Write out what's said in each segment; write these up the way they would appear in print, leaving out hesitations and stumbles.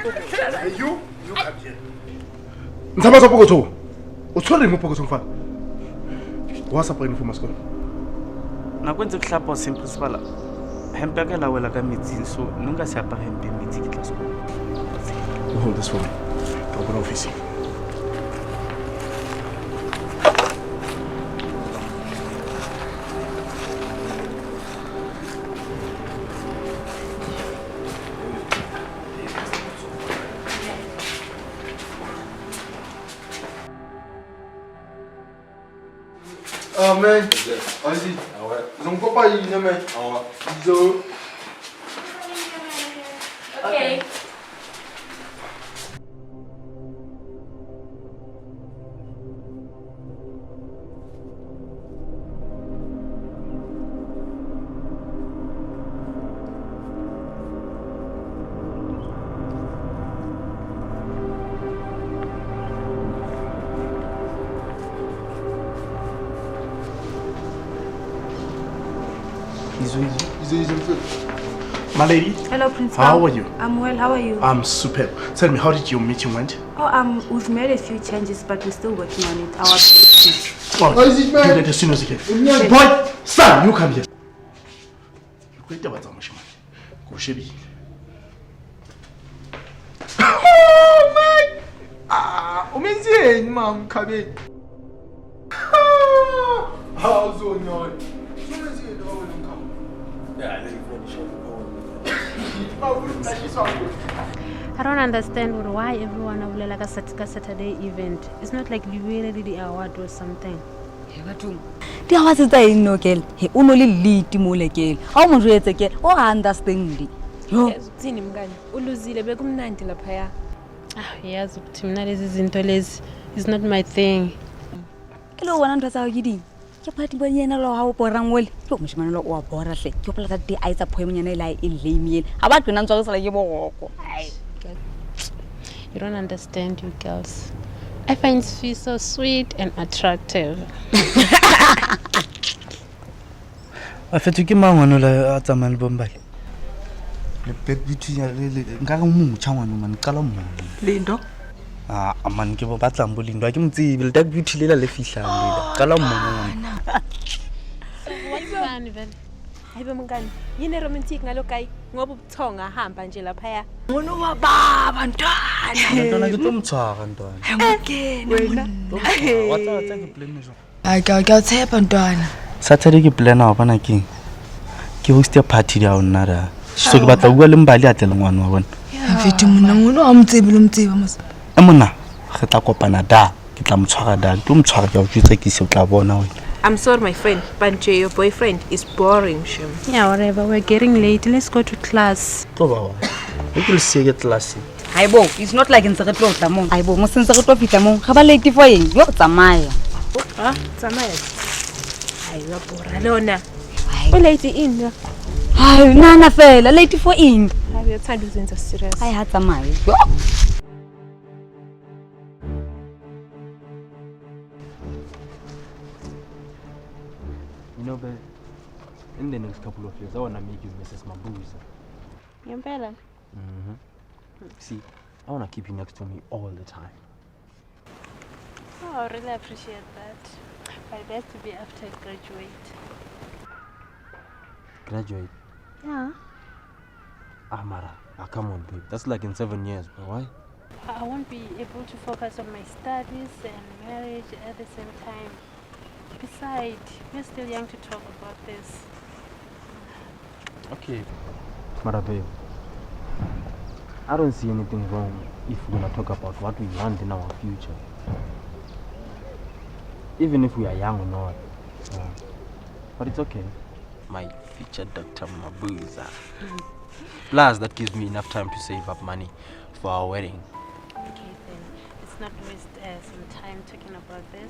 You come here. Ntama poko to. O tshwere mo poko tsongfa. What's up in Fumasco? Na kwentse ke hlapa sem principal. Hempe ka la wela ka metsing so nunga se apara hempe metsi ke tla so. Hold this for me. I'll go to office. Man, vas-y. Ah ouais. Ils ont pas eu une main. Ah ouais. Bisous. Okay. My lady. Hello, Principal. How are you? I'm well. How are you? I'm superb. Tell me, how did your meeting went? Oh, we've made a few changes, but we're still working on it. Oh, do that as soon as you can. Boy, son, you come here. Wait about that, Mashima. Go, Shebi. Oh, man. Ah, amazing, mom, Kabe. How's it going? Yeah, I think I don't understand why everyone will like a Saturday event. It's not like we really the award or something. The hours is there no girl. He only lead the mole girl. How much rate girl? Oh, understand. Yo. Zini mngani. Uluzile bekumnandi lapha ya. Yazi ukuthi mina lezi zinto lezi is not my thing. Hello, wana ntwa tsa gidi. Ke phati bo yena lo ha o borang wele. Ke moshimane lo o bora hle. Ke pela that day a itsa poem nyana ila e lame. Ha ba gqina ntwa sala ke bogoko. You don't understand, you girls. I find Sue so sweet and attractive. A fetwe ke mangwana la a tsamana bombali. Le back beauty ya le nka ga mo tshangwana man qala mo. Lindo. Ah, man ke bo batlang bolindo ke mtsibi le back beauty lela le fihlang lela. Qala mo. What's funny then? Hayibe mngani, yini romantic ngalokai ngoba ubuthonga hamba nje lapha ya. Ngono wa baba ntwana. Ntwana ke tomtshwara ntwana. Okay, wena. Whatsa ke plan jo. Ai ka tshepa ntwana. Saturday ke plan a bona ke host ya party ya ona ra. So ke batla bua le mbali a tle ngwana wa bona. Mfeti mona ngono a mtsebe lo mtseba mos. Mona re tla kopana da ke tla mtshwara da ke mtshwara ke a utse ke se o tla bona wena. I'm sorry, my friend, but your boyfriend is boring, Shim. Yeah, whatever. We're getting late. Let's go to class. Go baba. We will see you at class. Hayibo, it's not like in Seretlo tlamong. Hayibo, mo sense re tlo fitla mong. Ga ba late for eng? Yo tsamaya. Ah, tsamaya. Hayi wa bora lona. O late in. Hayi nana fela, late for eng? Hayi uyathanda uzenza serious. Hayi ha tsamaya. You know, but in the next couple of years, I want to make you Mrs. Mabuza. Yempela. See, I want to keep you next to me all the time. Oh, I really appreciate that. But it has to be after I graduate. Graduate? Yeah. Mara, come on, babe. That's like in 7 years, but why? I won't be able to focus on my studies and marriage at the same time. Besides, we're still young to talk about this. Okay. Mara, babe. I don't see anything wrong if we're going to talk about what we want in our future. Even if we are young or not. But it's okay. My future Dr. Mabuza. Plus, that gives me enough time to save up money for our wedding. Okay, then. Let's not waste some time talking about this.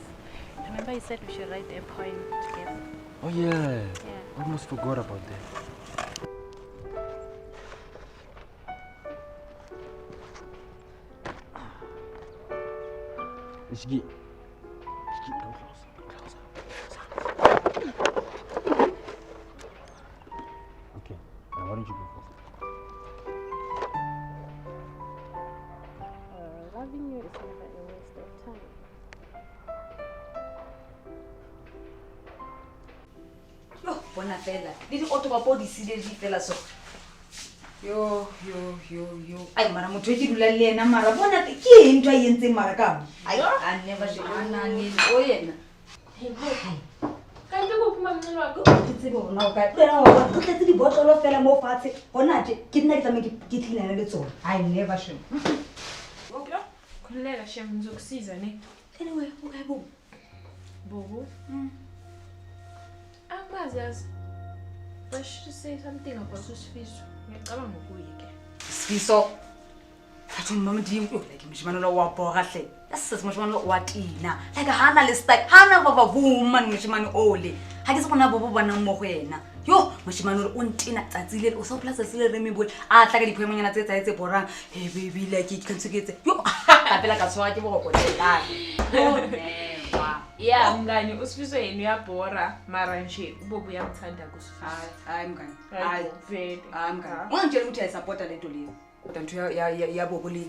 Remember you said we should write a poem together? Oh, yeah. Yeah. Almost forgot about that. Ishgi, come closer. Okay, now why don't you go first? loving you is never a waste of time. Yo, bona fela. Di auto ba po di sile di fela so. Yo. Ay mara motho ke dula le ena mara bona ke ntwa yentse mara ka. Ay I never should ni o yena. Kanti kuphi mamncane wakho? Ke bona o ka tsena wa go tletse di botolo fela mo fatshe. Bona ke nna ke tsamaya ke tlilana le tsona. I never should. Okay. Khuleka shem ngizokusiza ne. Anyway, okay bo. Bobo. Angazi yazi. But should say something about Sifiso. Ngiyacabanga ukuyike. Sifiso. Thathu mama ndiyimntu like mshimana lo wabhoka hle. Yasise mshimana watina. Like hana le style. Hana baba vuma mshimana ole. Ha ke se bona bobo bana mo go yena. Yo, mshimana o ntina tsatsile o so plus sele re mebole. A tla ka diphemonyana tse tsaetse borang. Hey baby like ke kantsuketse. Yo, ka pela ka tswa ke bo go tlela. Oh never. Yeah, mngani uSifiso yenu uyabhora mara nje ubobu uyamthanda kuSifiso. Hayi mngani. Hayi vele. Hayi mngani. Ungangitshela ukuthi ayisupporta lento leyo. Kodwa nto ya bobo le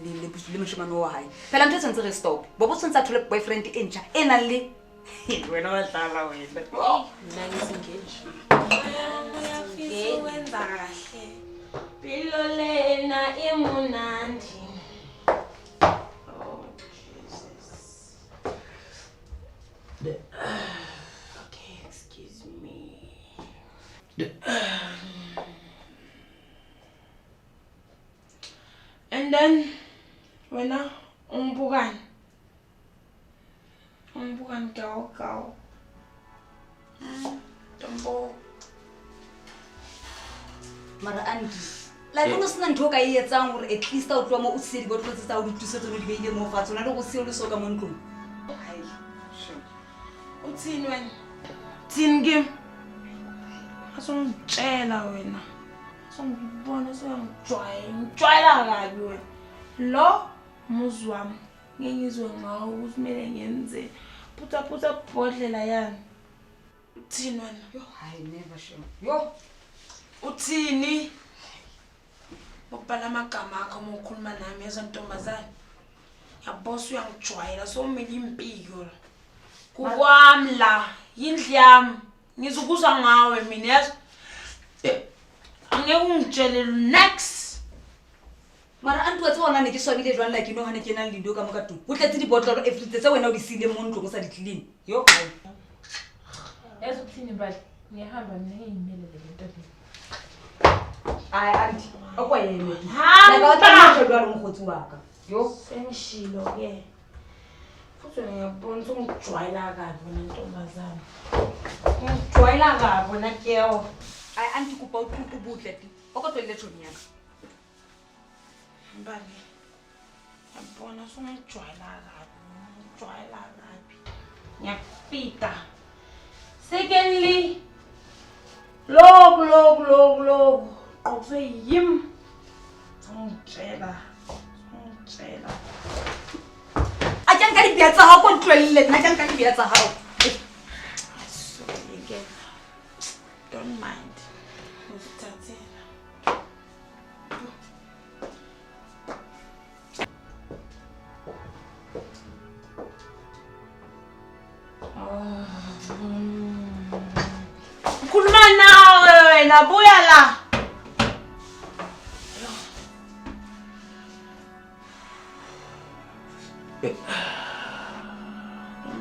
mshimana wa hayi. Phela mthetho ntsere stop. Bobo tsentsa thule boyfriend entsha ena le wena wahlala wena. Mina ngisingenje. Uyafisa wenza kahle. Bilo lena imunandi. Okay, excuse me. And then, when umbukan kau. Tombo. Mara anti. Like ono sina ntho ka e etsang hore at least o tloa mo o se di botlo tse tsa o di tuse tse di beile mo fatshe ona le go se o le so ka mo ntlong. Hai. Uthini wena? Thini game? Asongitshela wena. Songibona ngijwayela kabi wena. Lo muzi wami ngengizwe ngawo ukuthi mele ngenze. Putha bodlela yani. Uthini wena? Yo, I never sure. Yo. Uthini? Ubhala amagama akho uma ukhuluma nami ezontombazane. Yabosa uyangijwayela so umele impiko. Kukwami la yindlu yami ngizokuzwa ngawe mina yazi angeke ungitshele next Mara antu wa tsona ne ke swabile jwang like no hane ke nang lindo ka moka tu o tletse di botlo everything tse wena o di sile mo ntlong o sa di clean yo Yazi ukuthini bali ngiyahamba mina ngiyimele le nto le. Ai anti okwayene Hamba. la ka tla mo jwa mkhotsi wa ka yo sengishilo ke futhi ngiyabona ungijwayela kabi wena ntombazana ngijwayela kabi wena keo ai anti kupa uthuthu butle ti okotlele tshoni yana mbali yabona ungijwayela kabi ngiyapita secondly lo qose yim ngitshela a jang ka di bia tsa ha ko ntlwelle nna jang ka di bia tsa ha sorry again don't mind usithathela Khuluma nawe wena buya la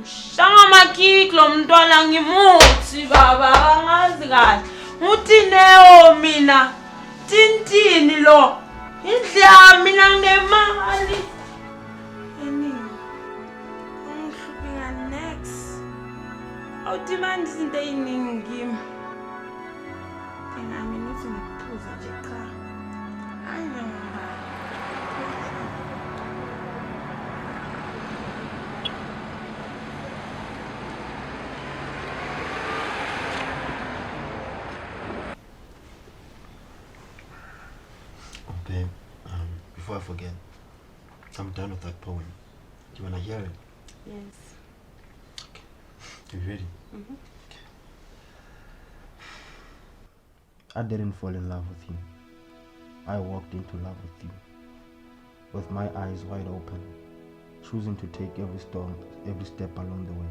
Shanga makiklo mntwana ngimuthi baba angazi kahle Utineo mina tintini lo indla mina nginemali Ngihlupheka next Awudimandi izinto eziningi kimi Ngami uthi ngiphuza nje cha Babe, before I forget, I'm done with that poem. Do you want to hear it? Yes. Okay. You ready? Mm-hmm. Okay. I didn't fall in love with you. I walked into love with you. With my eyes wide open, choosing to take every step along the way.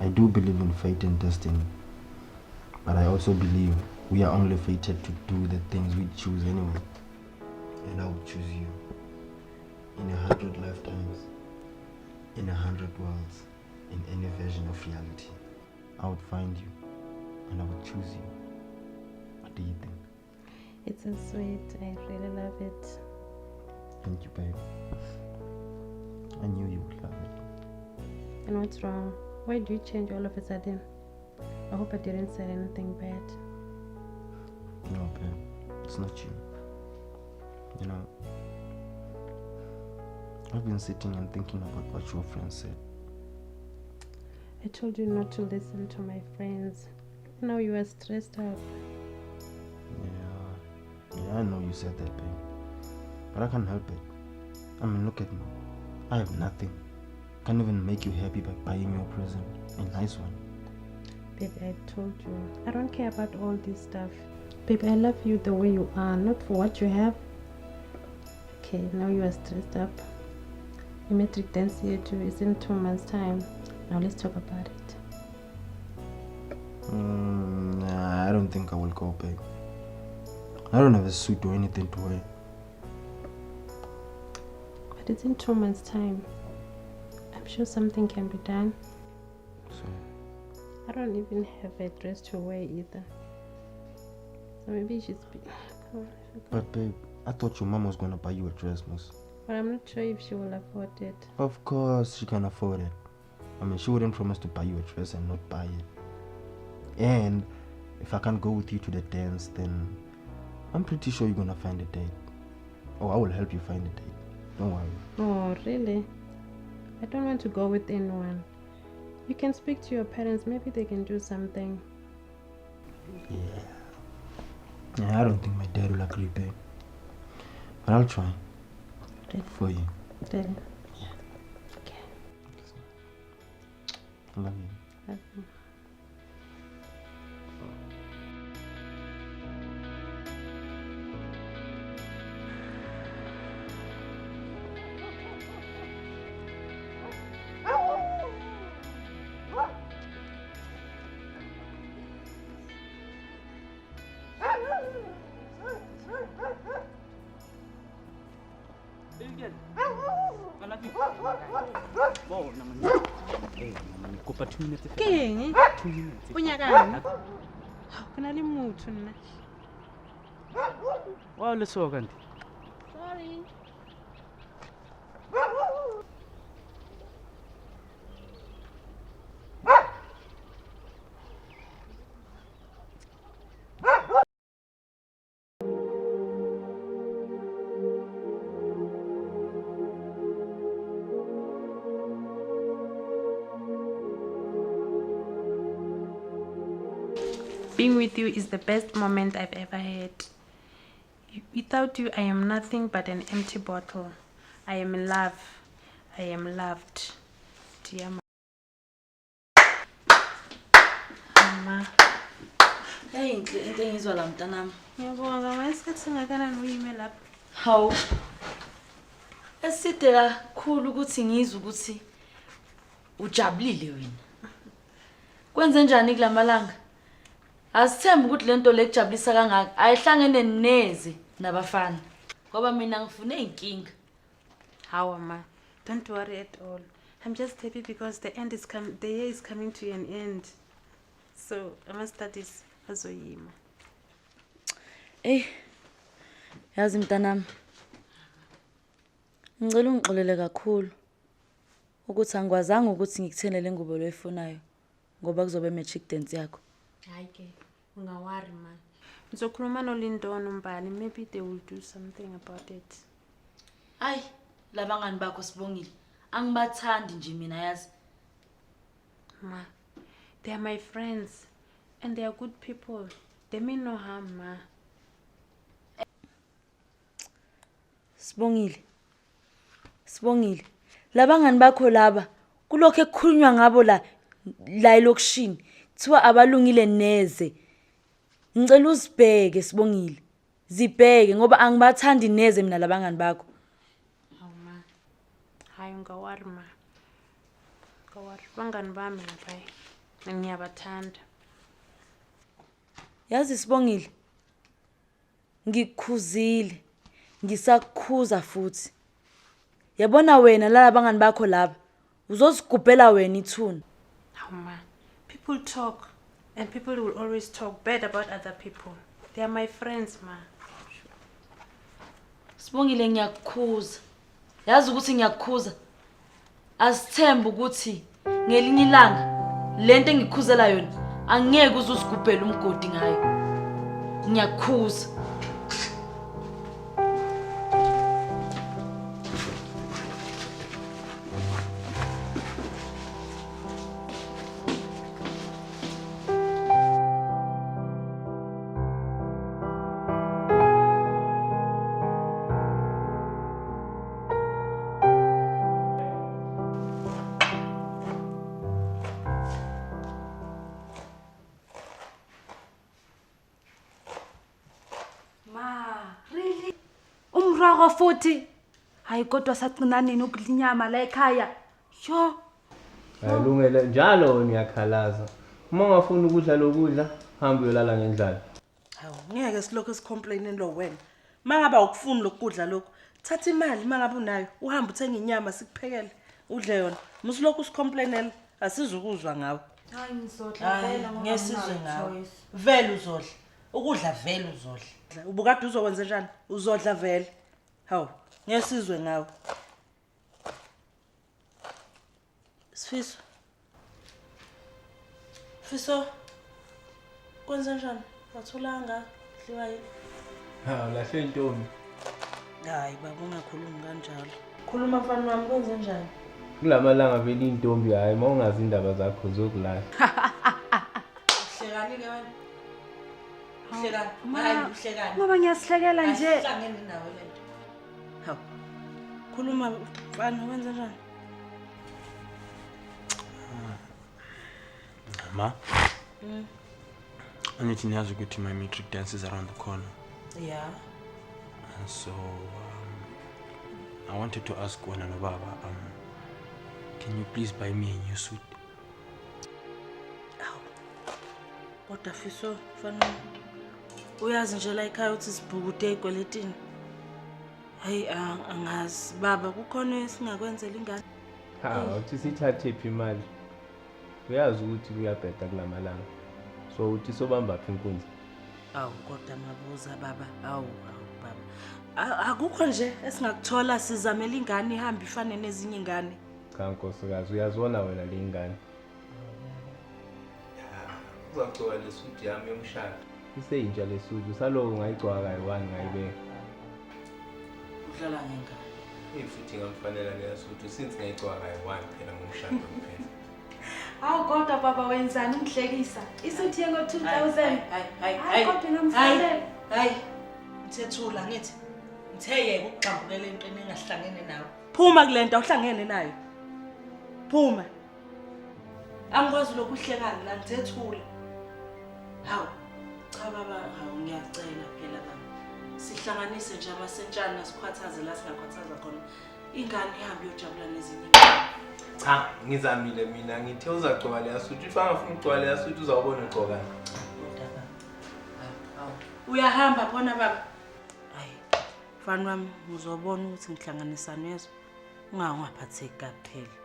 I do believe in fate and destiny, but I also believe we are only fated to do the things we choose anyway. And I would choose you. In 100 lifetimes, in 100 worlds, in any version of reality, I would find you and I would choose you. What do you think? It's so sweet. I really love it. Thank you, babe. I knew you would love it. And what's wrong? Why do you change all of a sudden? I hope I didn't say anything bad. No, babe. It's not you. You know, I've been sitting and thinking about what your friend said. I told you not to listen to my friends. Now you are stressed out. Yeah, I know you said that, babe. But I can't help it. I mean, look at me. I have nothing. Can't even make you happy by buying you a present. A nice one. Baby, I told you. I don't care about all this stuff. Baby, I love you the way you are, not for what you have. Okay, now you are stressed up. Your metric dance here too is in 2 months' time. Now let's talk about it. Nah, I don't think I will go, babe. I don't have a suit or anything to wear. But it's in 2 months' time. I'm sure something can be done. So, I don't even have a dress to wear either. So maybe you should speak. but babe, I thought your mom was gonna buy you a dress, miss. But I'm not sure if she will afford it. Of course she can afford it. I mean, she wouldn't promise to buy you a dress and not buy it. And if I can't go with you to the dance, then I'm pretty sure you're gonna find a date. Oh, I will help you find a date. Don't worry. Oh, really? I don't want to go with anyone. You can speak to your parents. Maybe they can do something. Yeah, I don't think my dad will agree, babe. But I'll try. Really? For you. Really? Yeah. Okay. I love you. Love you. Ke eng? O nyakang? Ke na le motho nna. Wa le so kanti. Sorry. Being with you is the best moment I've ever had. Without you, I am nothing but an empty bottle. I am in love. I am loved. Dear Mama. Hey, into engizwa la mntanami. Ngiyabonga mayisikhathi singakanani uyime lapha. Hawu. Eside kakhulu ukuthi ngizwe ukuthi ujabulile wena. Kwenze njani kulamalanga? Asithemba ukuthi lento lekujabulisa kangaka ayihlangene neze nabafana. Ngoba mina ngifune inkinga. Hawa ma, don't worry at all. I'm just happy because the year is coming to an end. So ama studies azoyima. Yazi mntanami. Ngicela ungixolele kakhulu ukuthi angikwazanga ukuthi ngikuthenele ngubo loyifunayo ngoba kuzobe magic dance yakho. Hayi ke, ungawari man. Ngizokhuluma noLindon umbali, maybe they will do something about it. Ay, labangani bakho Sibongile. Angibathandi nje mina yazi. Ma, they are my friends and they are good people. They mean no harm, ma. Sibongile. Labangani bakho laba kulokho ekukhulunywa ngabo la elokishini. Kuthiwa abalungile neze. Ngicela uzibheke Sibongile. Zibheke ngoba angibathandi neze mina labangani bakho. Hayi ungawari ma. Ngawari. Bangani bami lapha. Ngiyabathanda. Yazi Sibongile. Ngikukhuzile. Ngisakukhuza futhi. Yabona wena laba bangani bakho laba. Uzosigubhela wena ithuna. Hawu ma. People talk and people will always talk bad about other people. They are my friends ma. Sibongile ngiyakukhuza. Yazi ukuthi ngiyakukhuza. Asithembe ukuthi ngelinye ilanga lento engikhuzela yona angeke uzusigubhela umgodi ngayo. Ngiyakukhuza. Umrago futhi. Hayi kodwa saqina nini ukudlinyama la ekhaya. Sho. Ayilungele njalo niyakhalaza. Uma ungafuni ukudla lokudla, hamba uyolala ngendlala. Hawu, ngeke silokho sicomplainini lo wena. Mangaba ukufuni lokudla lokho, thatha imali mangabe unayo, uhamba uthenga inyama sikuphekele, udle yona. Musilokho usicomplainela, asizukuzwa ngawe. Hayi ngizodla vela ngoba ngesizwe ngawe. Vele uzodla. Ukudla vele uzodla. Ubukade uzokwenza njani? Uzodla vele. Hawu, ngesizwe ngawe. Sifiso. Fiso. Kwenza njani? Wathulanga dliwa yini? Lahle intombi. Hayi baba ungakhulumi kanjalo. Khuluma mfana wami kwenza njani? Kulamalanga vele intombi hayi mawungazi indaba zakho uzokulala. Uhlekani ke wena? Uhlekani? Hayi uhlekani. Ngoba ngiyasihlekela nje. Ahlangene nawe lento. Hawu. Khuluma mfana wenza njani? Ma. Angithi niyazi ukuthi my matric dance is around the corner. Yeah. And so I wanted to ask wena no baba can you please buy me a new suit? Kodwa Fiso mfana uyazi nje la ekhaya uthi sibhukude egweletini. Hayi angazi baba kukhona esingakwenzela ingane. Uthi sithathe phi imali? Uyazi ukuthi kuyabheda kulamalanga. So uthi sobamba phi inkunzi? Awu kodwa mabuza baba. Awu baba. Akukho nje esingakuthola sizamela ingane ihambe ifane nezinye ingane. Cha nkosikazi uyazona wena le ingane. Uzagcoka lesuit yami yomshado. Iseyintsha lesuit saloko ngayigcoka kayi-1 ngayibeka. Udlala ngengane. Futhi ngamfanela leya suit since ngayigcoka kayi-1 phela ngomshado kuphela. Hawu kodwa baba wenzani ungihlekisa? Isuthi yengo 2000. Hayi kodwa ngamfanele. Hayi. Mthethula ngithi. Ngitheye ukugqambukela entweni engahlangene nawe. Phuma kulento awuhlangene nayo. Phuma. Angikwazi lokuhlekana la ngithethula. Hawu. Cha baba, hawu ngiyacela phela baba. Sihlanganise nje amasentshana sikhwathaze la singakhwathaza khona. Ingane ihambe yojabula nezinye ingane. Cha, ngizamile mina ngithe uzagcoka leya suit. If angafuni ukugcoka leya suit uzawubona ugqokana. Uyahamba khona baba. Hayi. Mfana wami ngizobona ukuthi ngihlanganisa nezo. Ungangaphatheki kaphela.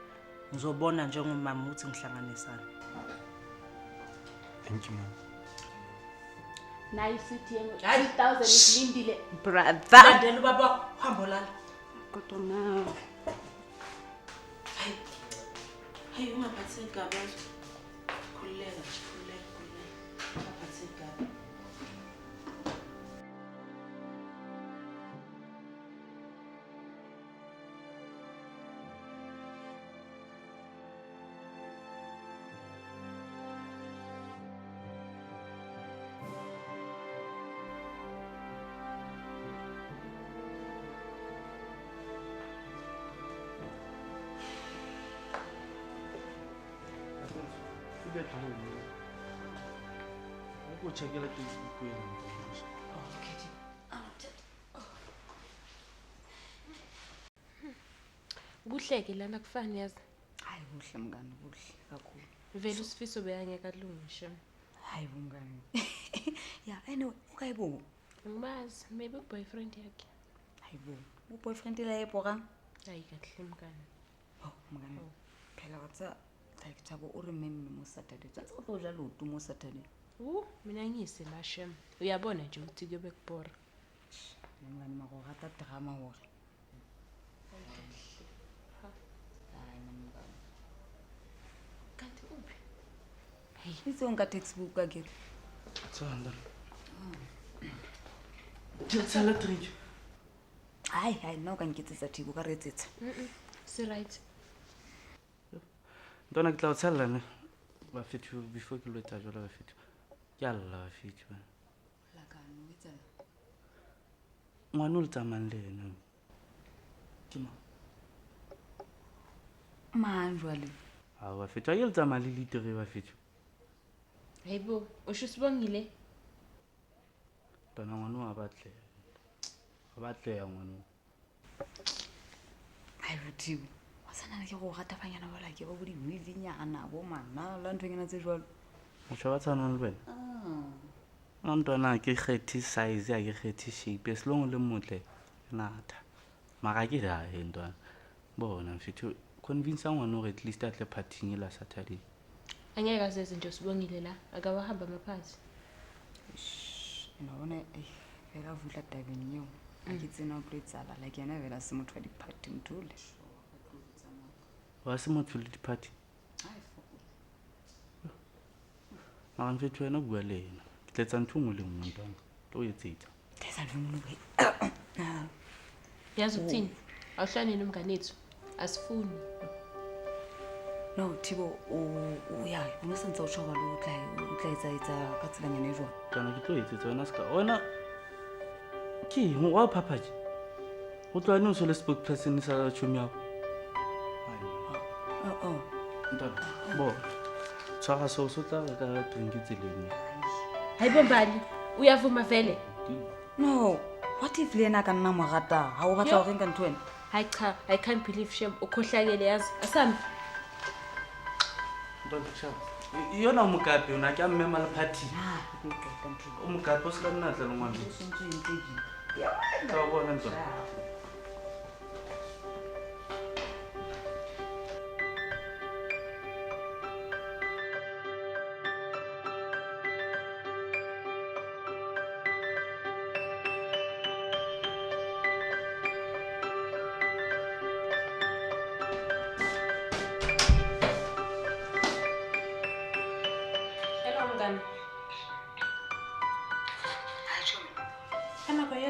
Ngizobona njengomama ukuthi ngihlanganisana. Thank you mom. Nayi isuthi yengo 2000 isilindile. Brother. Landela ubaba uhambo lana. Kodwa na. Hayi ungaphatheki kabi. Khuleka nje, khuleka. Ungaphatheki kabi. Ukuchekela Facebook Kuhleke lana kufani yazi. Hayi kuhle mngani kuhle kakhulu. Vele usifiso beyangeka kulungisha. Hayi mngani. Yeah, anyway, ukayibo. Ngibazi, maybe boyfriend yakhe. Hayibo. Boyfriend la epoka. Hayi kahle mngani. Oh, mngani. Phela watsa like thabo o remember mo Saturday. Tsatsi o tlo ja lotu mo Saturday. Mina ngiyise la shem. Uyabona nje ukuthi kube kubora. Mngani mako rata drama hore. Kanti uphi? Hey, itse onka textbook ka ke. Tsanda. Tsala drink. Hayi, no ka nkitsetsa thibo ka retsetsa. Si right. Ntwana ke tla o tshella ne. Ba fethu before ke lo etsa jwala ba fethu. Ke alla ba fethu bana. La ka no etsa. Ngwana o le tsamayang le ena. Ke ma. Manjwale. Ha ba fethu a ke le tsamaya le litere ba fethu. Hayibo, usho sibongile. Ntwana ngwana wa batle. Wa batle ya ngwana. Hayi bothibo. Wasana ke go gata banyana ba la ke ba bodi movienyana bo mana la ntwe ngena tse jwalo. Motho wa tshwana le wena. Ntwana ke kgethi size ya ke kgethi shape esilongo le motle natha. Mara ke da ntwana. Bona mfethu convince ngwana hore at least atle partying la Saturday. Angeke azeze nje sibongile la, akawahamba amaphathi. Nabona vela vula tabeng eo. Ke tsena o tlo etsala like yana vela se motho wa di party mthole. Wa se motho le di party. Mara mfethu wena bua le yena. Ke tletsa ntho ngwe le ngwe ntwana. Tlo etsetsa. Tesa vumuluke. Yazi ukuthini? Awuhlani nomnganethu. Asifuni. No, Thibo, uya, unosenza utshoba lo utla etsa ka tsela nyane jwa. Kana ke tlo etsetsa wena ska. Wena ke wa phapaji. O tlo ane o se le spokesperson sa chomi ya. Ntwana. Bo. Tshwara so tla ka drink tseleng. Hayibo mbali, uyavuma vele? No, what if lena ka nna mogata? Ha o batla go renka ntho wena? Hayi cha, I can't believe shem ukhohlakele yazi. Asami. Ntwana shaba. Yona umukapi una ke mmema le party. Umukapi o se ka nna tla le ngwana. Ka bona ntwana.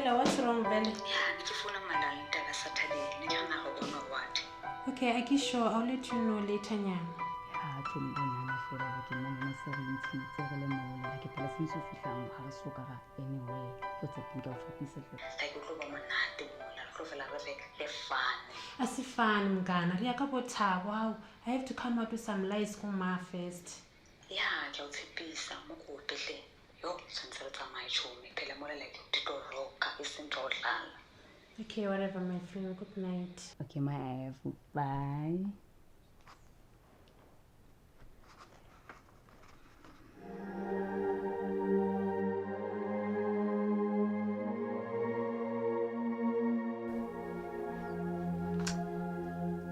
What's wrong, Belle? Okay, I guess sure. I'll let you know later, Nyam. Asifan mgana. Wow. I have to come up with some lies from my first. Yeah, I'll take Yo, since my chomi, Pelamora like to rock, isn't all. Okay, whatever, my friend. Good night. Okay, my F. Bye.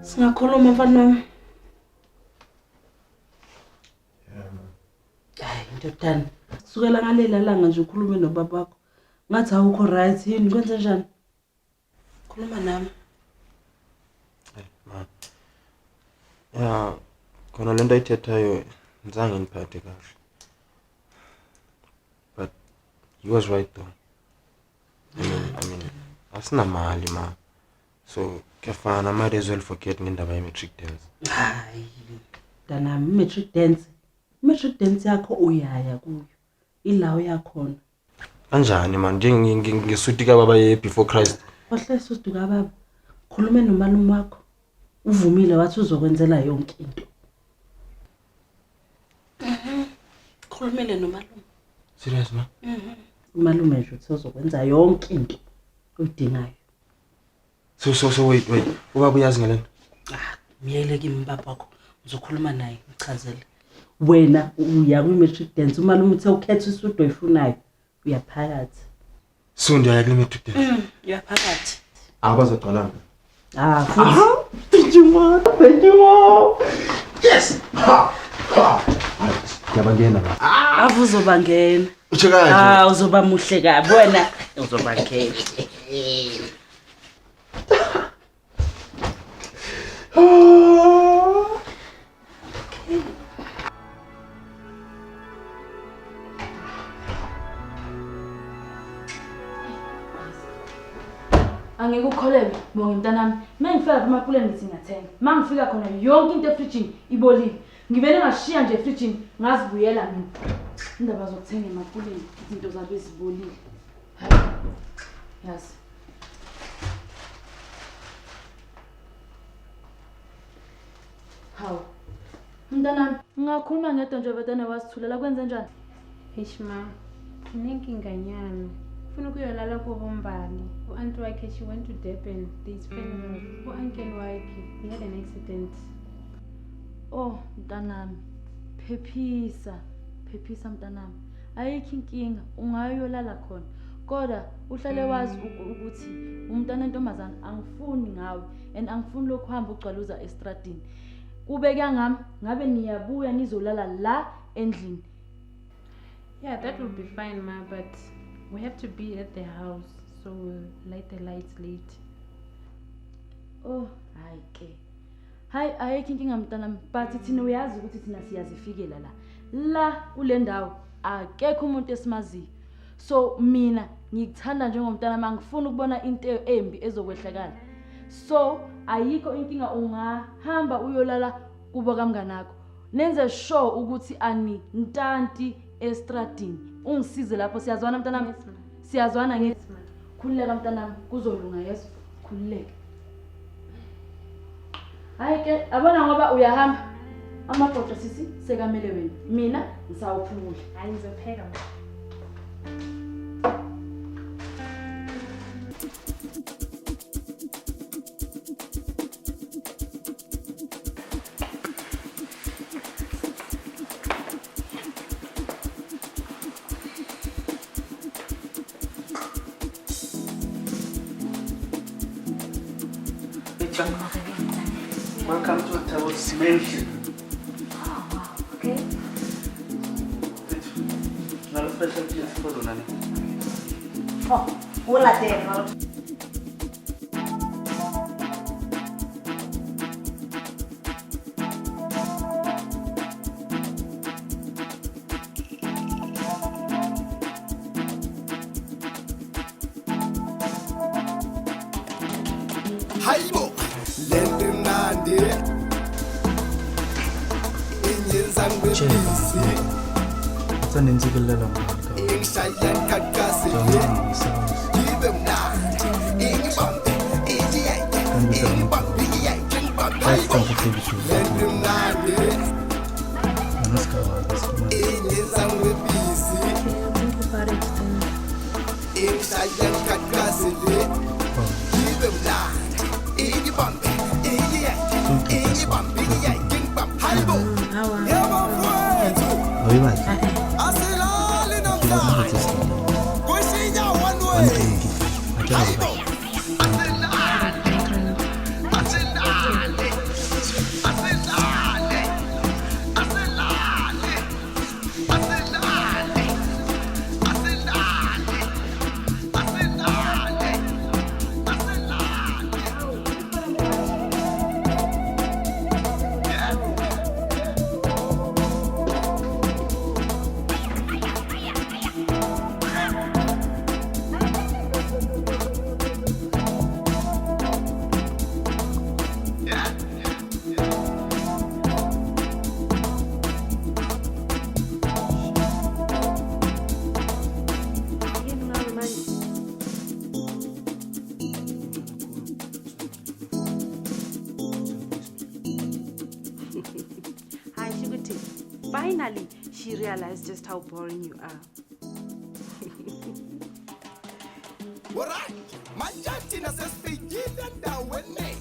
Singakhuluma mfana. Hayi ndodana. Sukela ngalela langa nje ukhulume nobabakho. Ngathi awukho right yini kwenze njani? Khuluma nami. Ma. Ya, khona lento ayithethayo ngizange ngiphathe kahle. But he was right though. I mean, asina mali ma. So, kefana might as well forget ngendaba ye-matric dance. Hayi. Dana matric dance. Matric dance yakho uyaya kuyo. Ilawo yakhona. Kanjani man ngesuti ka baba ye before Christ. Wahle suti ka baba. Khulume nomalume wakho. Uvumile wathi uzokwenzela yonke into. Khulumele nomalume. Serious ma? Umalume nje uthi uzokwenza yonke into uyidingayo. So wait. Ubaba uyazi ngelento? Miyele kimi baba wakho. Uzokhuluma naye, uchazele. Wena uya kwi-matric dance umalume uthe ukhetha isudu oyifunayo. Uyaphakathi. So ndiya kwi-matric dance. Uyaphakathi. Abazogcwalanga. Thank you, Mom. Yes. Yabangena. Uzobangena. Utsho kanje. Uzoba muhle kabi wena. Uzobangena. Angikukholelwe bonke mntanami. Mangifika lapha emapuleni ngithi ngiyathenga. Mangifika khona yonke into efridgini ibolile. Ngivele ngashiya nje efridgini ngazibuyela mina. Indaba zokuthenga emapuleni izinto zabe zibolile. Hayi. Yazi. Hawu. Mntanami, ngakhuluma ngedwa nje vetane wasithulela kwenze njani? Hishma, unenkinga ufuna ukuyolala kubombali. U-aunt wakhe, she went to Durban, this funeral. U-uncle wakhe, he had an accident. Oh, mntanami. Phephisa mntanami. Ayikho inkinga, ungayolala khona. Kodwa uhlale wazi ukuthi umntana entombazana angifuni ngawe and angifuni lokhu hamba ugcwaluza estradini. Kube kuyangami ngabe niyabuya nizolala la endlini. Yeah, that will be fine, ma, but we have to be at the house, so we'll light the lights late. Oh, hayi ke. Hayi ayikho inkinga mntanami, but thina uyazi ukuthi thina siyazifikela la kule ndawo akekho umuntu esimaziyo. So mina ngikuthanda njengomntana mangifuna ukubona into embi ezokwehlakala. So ayikho inkinga, ungahamba uyolala kubo kamnganakho. Nenze sure ukuthi ani ntanti estradini. Ungisize lapho, siyazwana mntanami? Siyazwana ngithi. Khulileka mntanami, kuzolunga yeso. Khulileka. Hayi ke abona ngoba uyahamba amafoto sisi sekamele wena. Mina ngisawuphumula. Hayi ngizopheka. Welcome to Uthando's mansion. Oh, wow. Okay. Not a special place for Nani. Oh, hola there. Hayibo lento mnandi inyenza ngwebisi sanenzikelela ingishaya kakasi yibe mnandi ingibambe ingibambe lento mnandi inyenza ngwebisi ingishaya kakasi yibe mnandi ingibambe ingibambe hayibo yebo mfowethu awibathi asilali namhlanje kushinya wanwe hayibo Finally, she realized just how boring you are. Alright, majaji na sesifikile ndaweni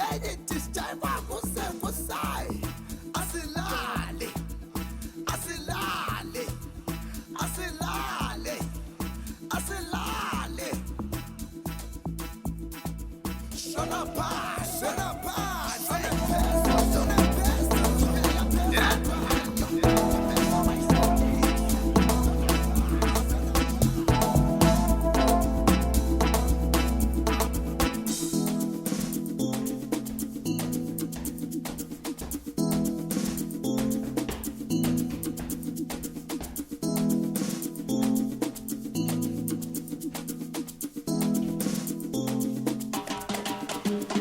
Enye disjaiva kusai. Asilale. Asilale. Asilale. Asilale. Shona pa, shona pa, shona peso, shona peso. Yeah.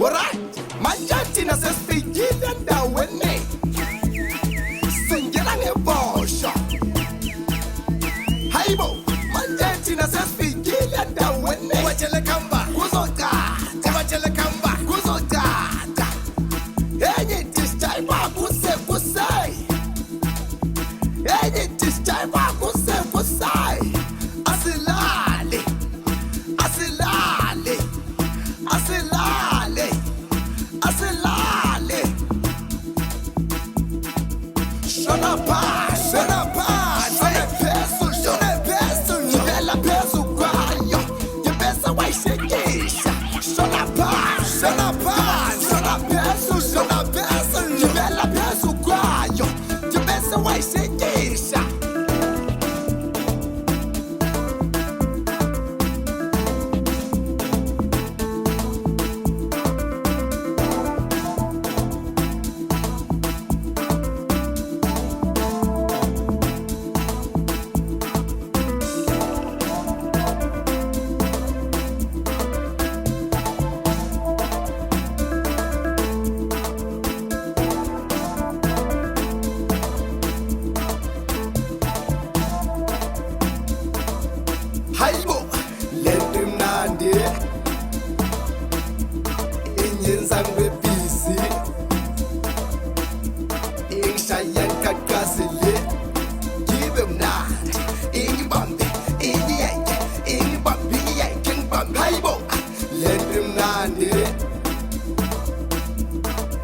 Alright, manje thina sesifikile endaweni singena ngebosho. Hayibo, manje thina sesifikile endaweni kubatshele khamba kuzogada, kubatshele khamba kuzogada. Enye disjaiva kusai, enye disjaiva kusai. Asilale, asilale, asilale. Asilale. Shona pa, shona peso, yivela peso kwayo, yibesa wayishekisha. Shona pa, shona peso, yivela peso kwayo, yibesa wayishekisha. Hayibo, lento mnandi inyenza ngwebhizi ingishaya ngaqasele ngibe mnandi ingibambe ingiyeke ingibambe ingiyeke ngibambe. Hayibo, lento mnandi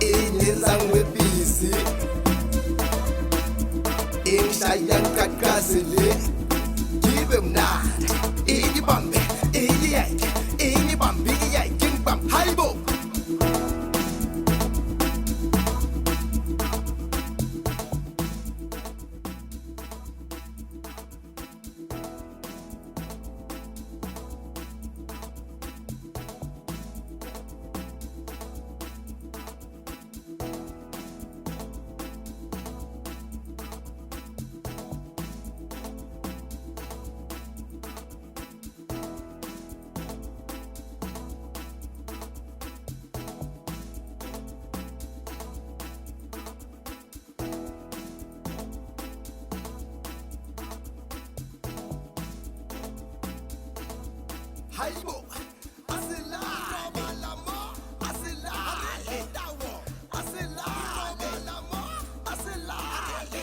inyenza ngwebhizi ingishaya ngaqasele ngibe mnandi ingibambe ingiyeke ingibambe ingiyeke ngibambe. Hayibo. Hayibo, asilale, asilale, asilale, asilale,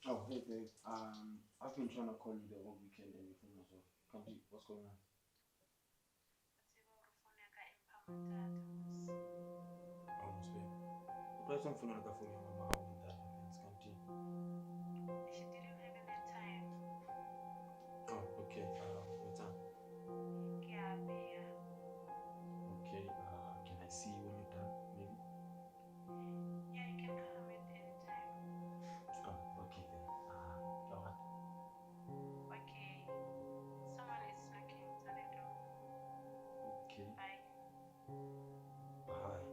Oh, hey babe. I've been trying to call you the whole weekend and your phone was off. Can't you? What's going on? Almost, babe. Why some phone like a phone? Your mama when that happens, can't you? She didn't have any time. Oh, okay. What time? Yeah, yeah. Okay. Can I see you when you're done? Maybe. Yeah, you can come at any time. Oh, okay then. Alright. Okay. Someone is knocking on the door. Okay. Bye. Bye.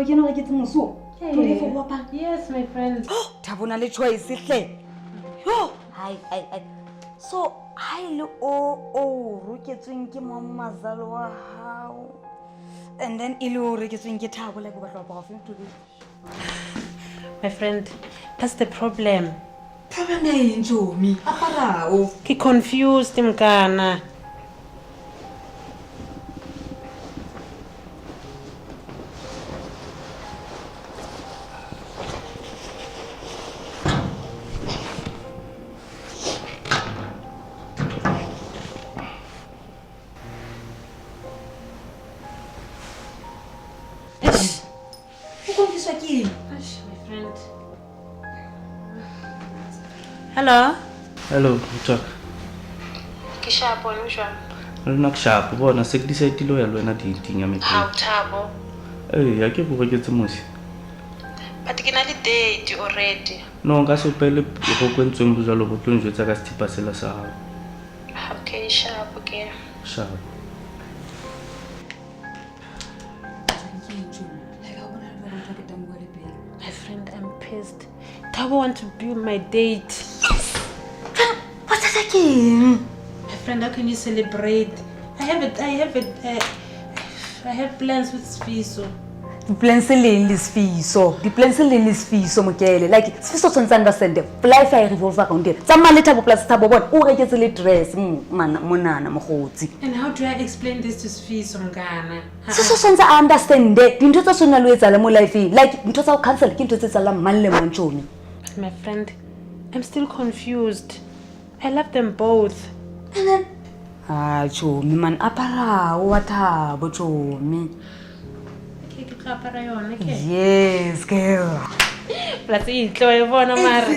Thabo ke no re ke tsemoso. Tole for wapa. Yes, my friend. Thabo na le choice hle. Yo, hai. So, hai le o roketsweng ke mammazalo wa hao. And then ilo reketsweng ke Thabo like ba tlo ba to do. My friend, that's the problem. Problem e njomi. Aparao. Ke confused mkana. My friend. Hello? Hello, Uthak. Ke sharp wena jwang? Lona ke sharp bona se ke decide lo ya le wena dating ya meeting. Ha Thabo. Ya ke bo reketse mose. But ke na le date already. No nka se pele go kwentsweng bojalo bo tlo njwetsa ka stipa sela sa hao. Okay, sharp okay. Sharp. My friend, I'm pissed. Thabo want to be my date. What's that again? My friend, how can you celebrate? I have plans with Sfiso. Di plans le Sfiso mokele. Like Sfiso tshwantse understand. Fly fire revolver ka ndile. Tsa male Thabo plus Thabo bona. O reketse le dress monana mogotsi. And how do I explain this to Sfiso mngana? Sfiso tshwantse understand. Dintho tsa sona lo etsa le mo life. Like ntho tsa o cancel ke ntho tse tsa la malle mantshoni. My friend, I'm still confused. I love them both. And then chomi man apara wa Thabo chomi. Yes, girl. Plus itlo e bona mara.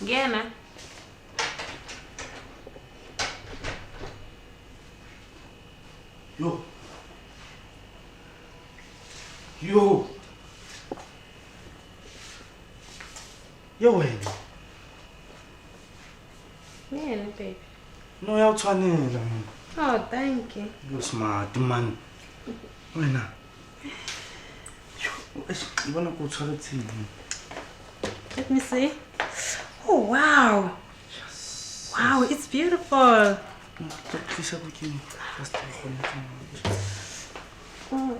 Ngena. Yo wena. Yeah, baby. No ya tshwanela. Oh, thank you. You're smart man. Wena. You wanna go to the team? Let me see. Oh, wow. Yes. Wow, it's beautiful. Oh.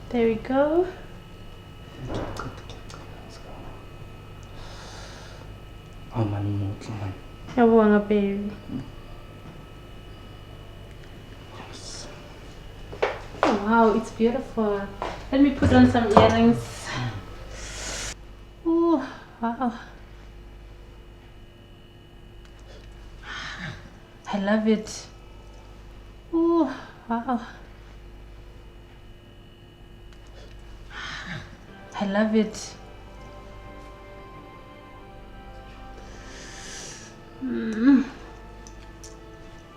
There we go. Oh man, I want a baby. Yes. Oh wow, it's beautiful. Let me put on some earrings. Oh wow. I love it. Oh wow. I love it.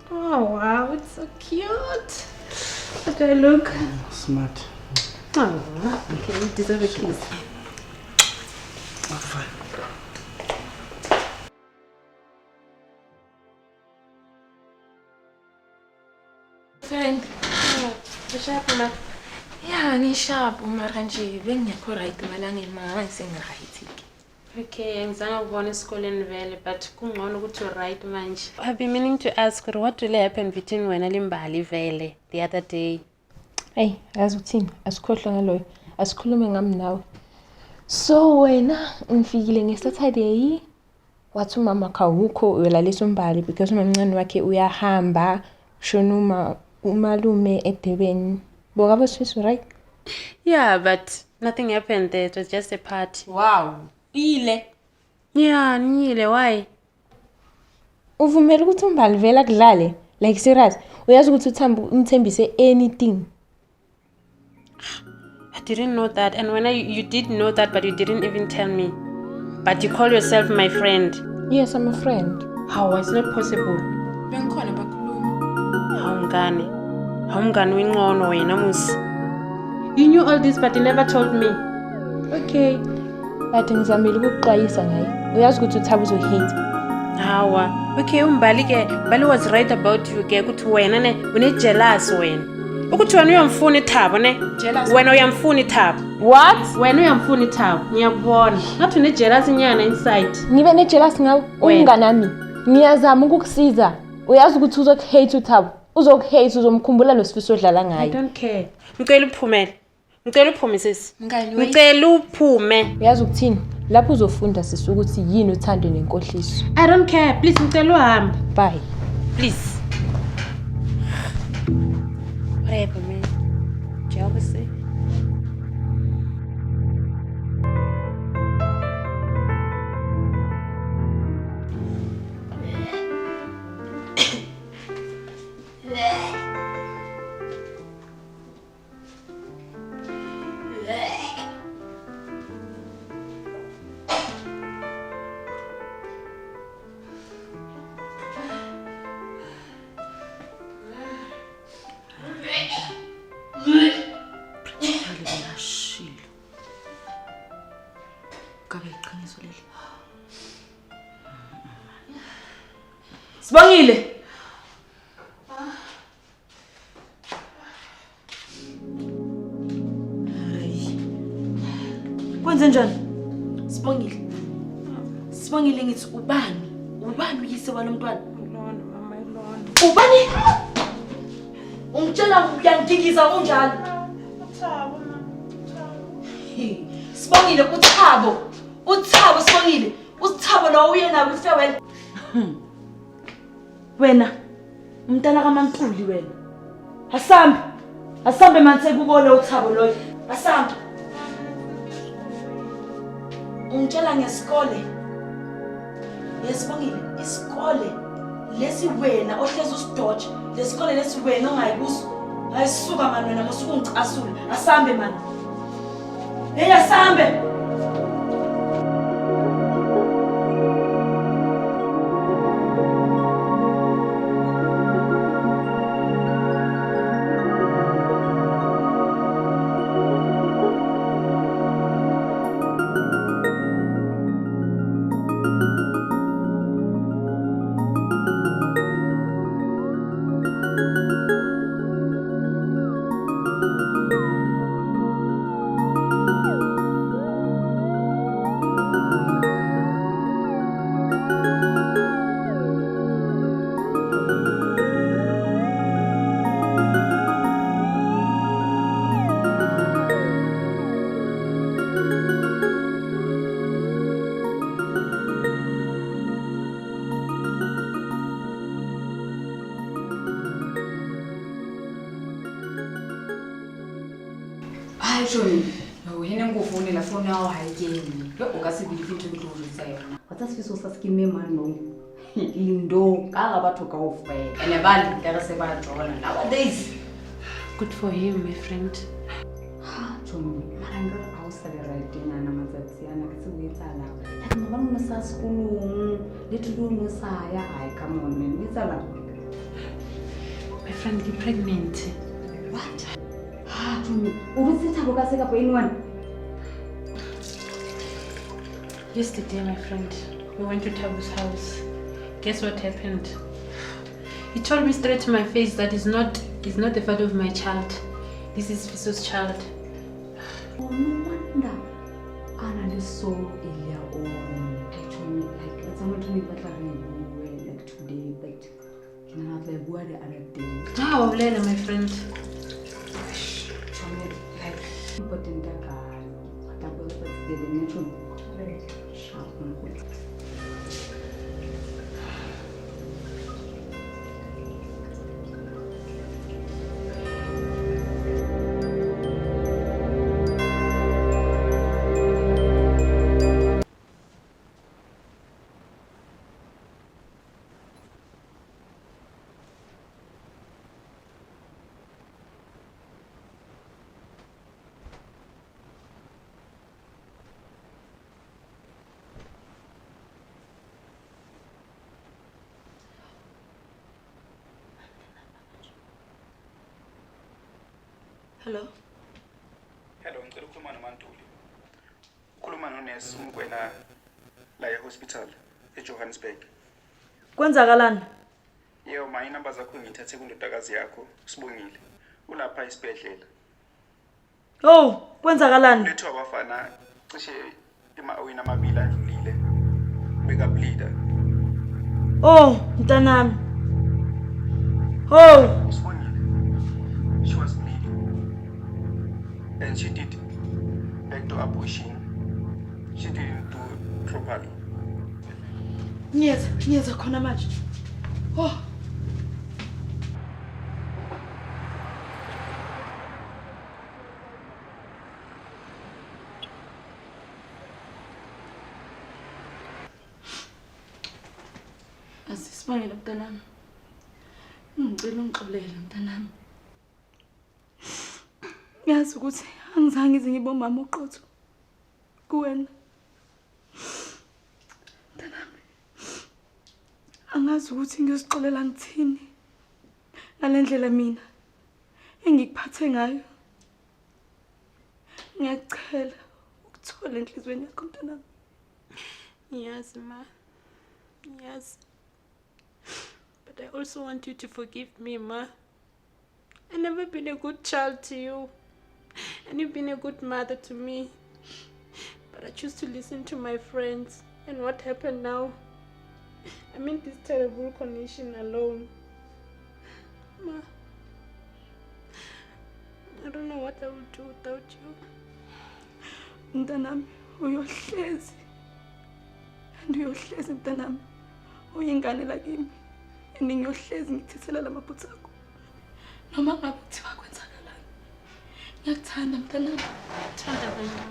Oh wow, it's so cute. How do I look? Smart. Oh, okay, you deserve a kiss. Oh, fine. Friend. Sharp, ma. Yeah, ni sharp mara nje bengekho right malanga manje sengiright. Okay, ngizama ukubona esikoleni vele but kungcono ukuthi right manje. I've been meaning to ask what really happened between wena Limbali vele the other day. Hey, yazi uthini? Asikhohlwa ngaloyo. Asikhulume ngami nawe. So wena ngifikile ngeSaturday wathi umama khawukho uyalalisa umbali because umamncane wakhe uyahamba shonuma umalume eDurban. Bokaba Swiss, right? Yeah, but nothing happened there. It was just a party. Wow. Ile. Yeah, nile, why? Uvumela ukuthi umbali vela kudlale? Like serious? Uyazi ukuthi umthembise anything? I didn't know that, and when you did know that, but you didn't even tell me. But you call yourself my friend. Yes, I'm a friend. How? It's not possible. Bengikhona bakhuluma. Awumngani wengcono wena musi. You knew all this, but you never told me. Okay. But ngizamile ukukuxwayisa ngaye. Uyazi ukuthi uThabo uzohate. Hawa. Okay, umbali was right about you ke ukuthi wena ne une-jealous wena. Ukuthi wena uyamfuna iThabo ne? Wena uyamfuna iThabo. What? Wena uyamfuna iThabo. Ngiyakubona. Ngathi une-jealous nyana inside. Ngibe ne-jealous ngawe? Unganami. Ngiyazama ukukusiza. Uyazi ukuthi uzokuhate uThabo. Uzokuhate uzomkhumbula lo sifiso odlala ngaye. I don't care. Ngicela uphumele. Ngicela uphume sisi. Ngicela uphume. Uyazi ukuthini? Lapho uzofunda sisi ukuthi yini uthando nenkohliso. I don't care. Please ngicela uhambe. Bye. Please. Whatever, man. Jealousy. Sibongile. Kwenze njani? Sibongile. Sibongile ngithi ubani? Ubani uyise walomntwana? Lona mama lona. Ubani? Ungitshela uyandikiza unjalo. Uthabo mama. Sibongile uThabo. Uthabo Sibongile. uThabo lo uyena kuFewela. Wena umntana kaMampuli wena. Asambe manje kubone uThabo loyo. Asambe. Ungitshela ngesikole. Yesibongile isikole lesi wena ohlezi usidoje. Lesikole lesi wena ongayikuso. Ayisuka manje wena masuku ngicasula. Asambe manje. Hey asambe. Joni, wena ngufuna phone yawo hayikeni. Lo ukasibili futhi ukudlulisa yona. Wathasifiso sasikime manje indo kanga batho ka ofela. Ene bali ka se ba jola nowadays. Good for him, my friend. Ha, Joni, manga awusalereite ngana matsatsi yana ke sebetsa la. Yathi mabana mo sa sekolong, le tulo mo saya, hayi come on man, wetsa la. My friend, you're pregnant. What? Yesterday, my friend, we went to Tabu's house. Guess what happened? He told me straight to my face that he's not the father of my child. This is Fiso's child. Oh, no wonder. Anna is so ill on. Actually, like someone to me like today, but can I have a word the other day? Ah, later, my friend. Important that double the natural sharp. Hello. Hello, ngicela ukukhuluma noMantuli. Ukhuluma nonesi umkwena la ehospital eJohannesburg. Kwenzakalani? Yebo, ma inamba zakho ngithathe kundodakazi yakho, Sibongile. Ulapha esibhedlela. Oh, kwenzakalani? Lethu abafana cishe ema-awini amabili adlulile. Beka bleeder. Oh, mntanami. Oh, Sibongile. She was bleeding. And she did backdoor abortion. She didn't do it properly. Niyeza khona manje. Oh. Asisibangele mntanami. Ngicela ungixolele mntanami. Ngiyazi ukuthi angizange ize ngibe umama oqotho kuwena. Mntanami. Angazi ukuthi ngizixolela ngithini ngalendlela mina engikuphathe ngayo. Ngiyacela ukuthola enhlizweni yakho mntanami. Yes, ma. Yes. But I also want you to forgive me, ma. I've never been a good child to you. And you've been a good mother to me. But I choose to listen to my friends. And what happened now? I'm in this terrible condition alone. Ma, I don't know what I will do without you. Mntanami, uyohlezi. And uyohlezi mntanami. Uyingane lakimi. And ngiyohlezi ngithethela lamaphutha akho. Noma ngabe kuthiwa kwenzakalani. Ngiyakuthanda mntanami. Thanda wena.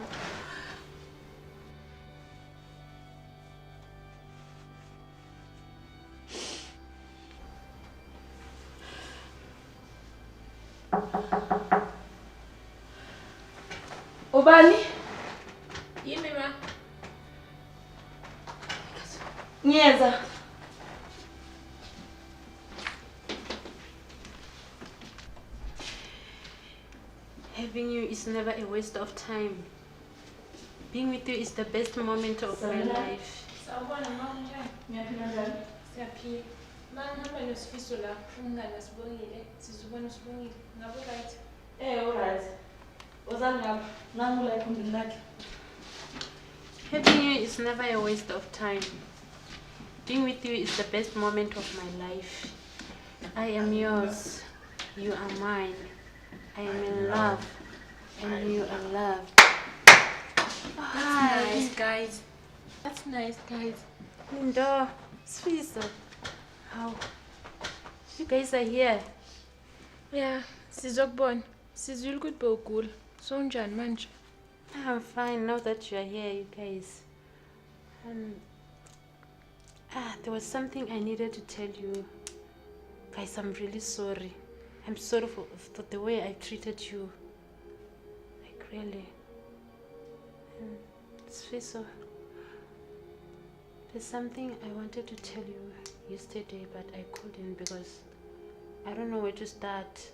Ubani? Yimi, ma. Ngiyeza. Having you is never a waste of time. Being with you is the best moment of my life. Sawubona mama njani? Ngiyaphila njani? Siyaphila. Mangihamba noSifiso la, umngane Sibongile. Sizobona uSibongile. Ngabe right? Alright. Uzani ngapha? Nangu la ekhumbini lakhe. Having you is never a waste of time. Being with you is the best moment of my life. I am yours. You are mine. I am in love. And you are loved. That's nice, guys. That's nice, guys. Lindo, Sfiso. How? You guys are here. Yeah, sizokubona. Sizwile ukuthi bowugula. So njani manje? I'm fine now that you are here, you guys. There was something I needed to tell you. Guys, I'm really sorry. I'm sorry for the way I treated you. Like, really. Sfiso, there's something I wanted to tell you yesterday, but I couldn't because I don't know where to start.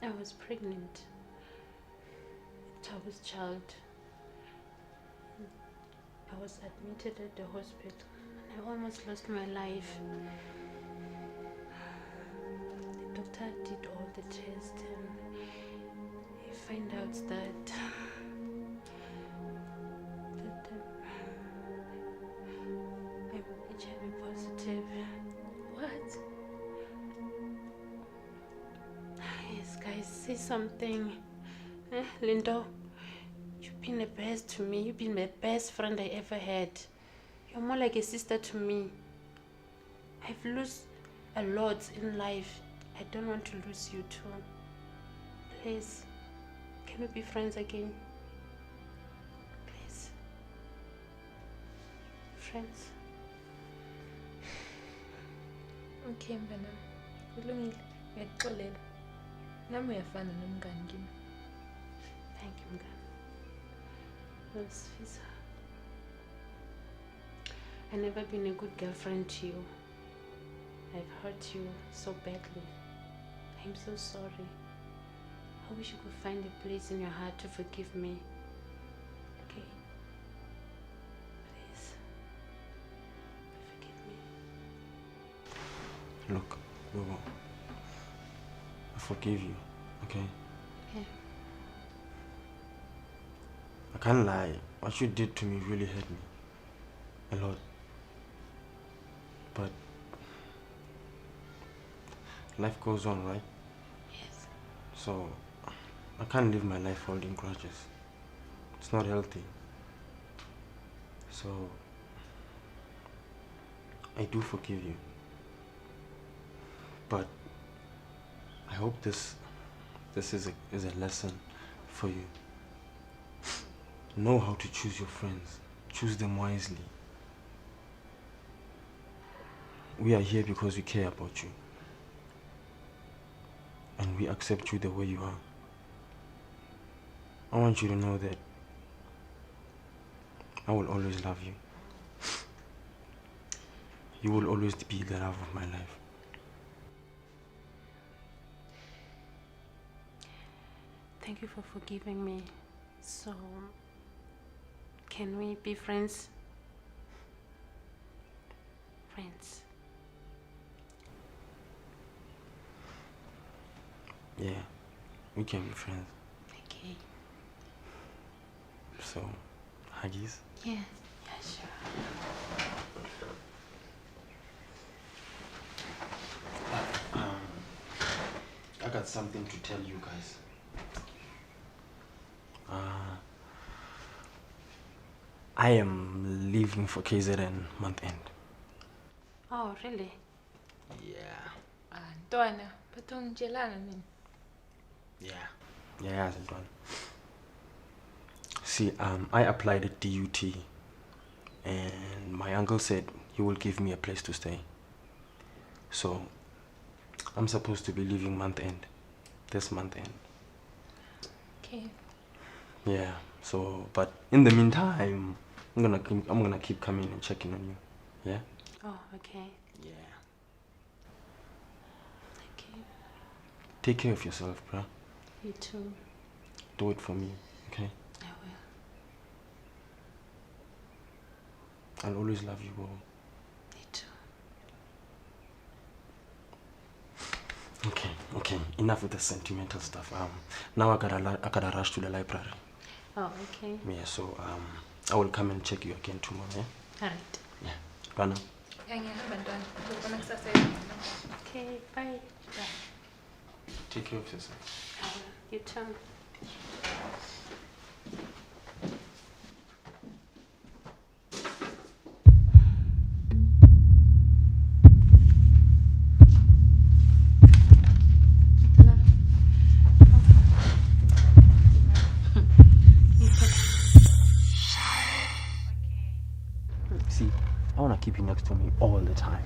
I was pregnant. Tabu's child. I was admitted at the hospital and I almost lost my life. The doctor did all the tests and he found out that I'm HIV positive. What? Yes, guys, say something. Lindo, you've been the best to me. You've been the best friend I ever had. You're more like a sister to me. I've lost a lot in life. I don't want to lose you too. Please, can we be friends again? Please. Friends. Okay, mntanami. Kulungile. Ngiyakuxolela. Nami uyafana nomngane kimi. Thank you, mngane. Sfiso, I've never been a good girlfriend to you. I've hurt you so badly. I'm so sorry. I wish you could find a place in your heart to forgive me. Okay? Please. Forgive me. Look, Bobo, I forgive you, okay? Yeah. I can't lie. What you did to me really hurt me. A lot. But life goes on, right? Yes. So I can't live my life holding grudges. It's not healthy. So I do forgive you. But I hope this is a lesson for you. Know how to choose your friends. Choose them wisely. We are here because we care about you. And we accept you the way you are. I want you to know that I will always love you. You will always be the love of my life. Thank you for forgiving me. So, can we be friends? Friends. Yeah, we can be friends. Okay. So, huggies? Yeah, sure. I got something to tell you guys. I am leaving for KZN month end. Oh, really? Yeah. Ntwana, bathongitshelana mina. Yeah, Ntwana. See, I applied at DUT and my uncle said he will give me a place to stay. So, I'm supposed to be leaving this month end. Okay. Yeah, so, but in the meantime, I'm gonna keep coming and checking on you. Yeah? Oh, okay. Yeah. Okay. Take care of yourself, bruh. You too. Do it for me, okay? I will. I'll always love you, Bobo. Me too. Okay. Enough with the sentimental stuff. Now I gotta rush to the library. Oh, okay. Yeah, so I will come and check you again tomorrow, yeah? Alright. Yeah. Rana. Okay, bye. Take care of yourself. I will. You too. See, I wanna keep you next to me all the time.